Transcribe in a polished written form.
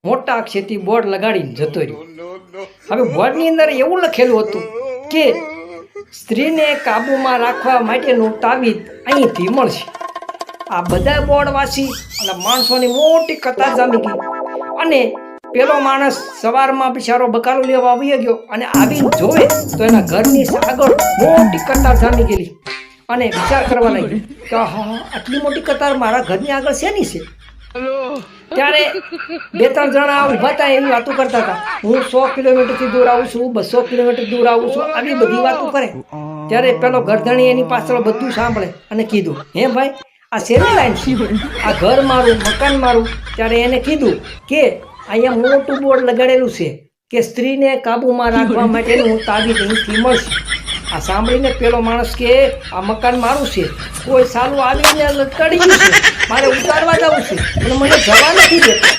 મોટા અક્ષરથી બોર્ડ લગાડીને જતો રહ્યો। હવે બોર્ડની અંદર એવું લખેલું હતું કે સ્ત્રીને કાબૂમાં રાખવા માટેનું તાવીજ અહીંથી મળશે। આ બધા બોર્ડ વાંચી અને માણસોની મોટી કતાર જામી ગઈ અને પેલો માણસ સવારમાં બિચારો બકાલો લેવા આવી ગયો અને આવીને જોવે તો એના ઘરની આગળ મોટી કતાર જામી ગયેલી અને વિચાર કરવા લાગ્યો કે હા આટલી મોટી કતાર મારા ઘરની આગળ શેની છે। ત્યારે બે ત્રણ જણા ઊભા હતા એવી વાતો કરતા હતા, હું 100 કિલોમીટરથી દૂર આવું છું, 200 કિલોમીટર દૂર આવું છું, આવી બધી વાતો કરે। ત્યારે પેલો ગરધણી એની પાછળ બધું સાંભળે અને કીધું, હે ભાઈ આ શેની લાઈન છે, આ ઘર મારું, મકાન મારું। ત્યારે એને કીધું કે અહીંયા મોટું બોર્ડ લગાડેલું છે કે સ્ત્રીને કાબૂમાં રાખવા માટેનું તાવીજ અહીંથી મળશે। આ સાંભળીને પેલો માણસ કે આ મકાન મારું છે, કોઈ સાલું આવીને લટકાડી ગયું છે, મારે ઉતારવા જવું છે અને મને જવા નથી દેતું।